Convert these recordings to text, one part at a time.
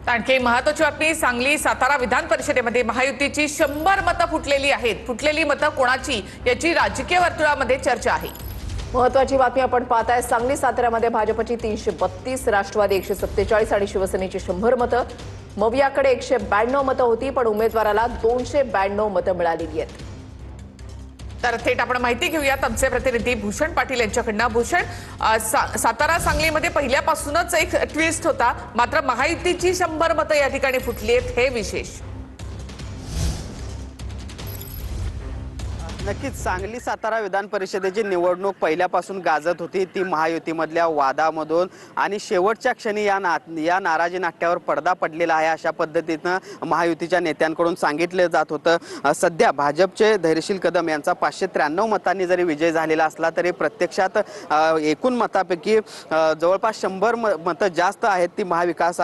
आणखी महत्त्वाची बातमी सांगली सातारा विधान परिषदेमध्ये महायुतीची 100 मतं फुटलेली आहेत। फुटलेली मतं कोणाची याची राजकीय वर्तुळामध्ये चर्चा आहे। महत्त्वाची बातमी आपण पाहताय। सांगली साताऱ्यामध्ये भाजपची 332, राष्ट्रवादी 147 आणि शिवसेनेची 100 मतं। मवियाकडे 192 मतं होती, पण उमेदवाराला 292 मतं मिळालेली आहेत। तर थेट आपण माहिती घेऊयात आमचे प्रतिनिधी भूषण पाटील यांच्याकडून। भूषण, सातारा सांगलीमध्ये पहिल्यापासूनच एक ट्विस्ट होता, मात्र महायुतीची 100 मतं या ठिकाणी फुटली आहेत, हे विशेष। नक्कीच सांगली सातारा विधान परिषदेची निवडणूक पहिल्यापासून गाजत होती। ती महायुतीमधल्या वादामधून आणि शेवटच्या क्षणी या नाराजी नाट्यावर पडदा पडलेला आहे अशा पद्धतीनं महायुतीच्या नेत्यांकडून सांगितलं जात होतं। सध्या भाजपचे धैर्यशील कदम यांचा 593 मतांनी जरी विजय झालेला असला तरी प्रत्यक्षात एकूण मतापैकी जवळपास 100 मतं जास्त आहेत ती महाविकास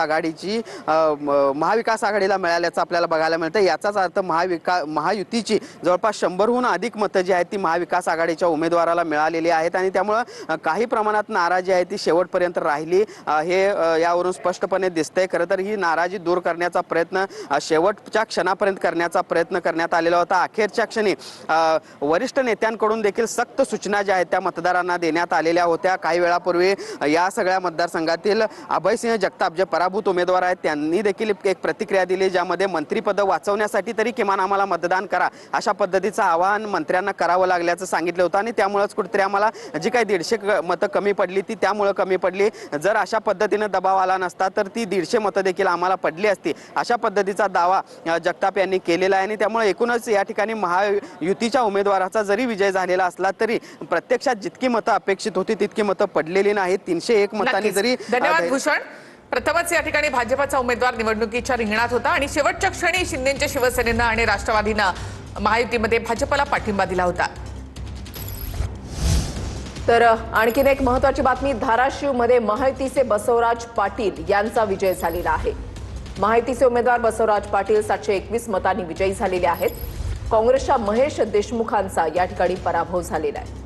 आघाडीला मिळाल्याचं आपल्याला बघायला मिळतं। याचाच अर्थ महायुतीची जवळपास 100हून अधिक मतं जी आहेत ती महाविकास आघाडीच्या उमेदवाराला मिळालेली आहेत आणि त्यामुळे काही प्रमाणात नाराजी आहे ती शेवटपर्यंत राहिली हे यावरून स्पष्टपणे दिसतंय। खरं तर ही नाराजी दूर करण्याचा प्रयत्न शेवटच्या क्षणापर्यंत करण्याचा प्रयत्न करण्यात आलेला होता। अखेरच्या क्षणी वरिष्ठ नेत्यांकडून देखील सक्त सूचना ज्या आहेत त्या मतदारांना देण्यात आलेल्या होत्या। काही वेळापूर्वी या सगळ्या मतदारसंघातील अभयसिंह जगताप जे पराभूत उमेदवार आहेत त्यांनी देखील एक प्रतिक्रिया दिली, ज्यामध्ये मंत्रिपद वाचवण्यासाठी तरी किमान आम्हाला मतदान करा अशा पद्धतीचं आवाहन मंत्र्यांना करावं लागल्याचं सांगितलं होतं आणि त्यामुळेच कुठेतरी आम्हाला जी काही 150 मतं कमी पडली ती त्यामुळे कमी पडली। जर अशा पद्धतीने दबाव आला नसता तर ती 150 मतं देखील आम्हाला पडली असती अशा पद्धतीचा दावा जगताप यांनी केलेला आहे आणि त्यामुळे एकूणच या ठिकाणी महायुतीच्या उमेदवाराचा जरी विजय झालेला असला तरी प्रत्यक्षात जितकी मतं अपेक्षित होती तितकी मतं पडलेली नाहीत। 301 मतांनी जरी। धन्यवाद भूषण। प्रथमच या ठिकाणी भाजपचा उमेदवार निवडणुकीच्या रिंगणात होता आणि शेवटच्या क्षणी शिंदेच्या शिवसेनेनं आणि राष्ट्रवादीनं महायुतीमध्ये भाजपला पाठिंबा दिला होता। तर आणखीन एक महत्त्वाची बातमी, धाराशिवमध्ये महायुतीचे बसवराज पाटील यांचा विजय झालेला आहे। महायुतीचे उमेदवार बसवराज पाटील 721 मतांनी विजयी झालेले आहेत। काँग्रेसच्या महेश देशमुखांचा या ठिकाणी पराभव झालेला आहे।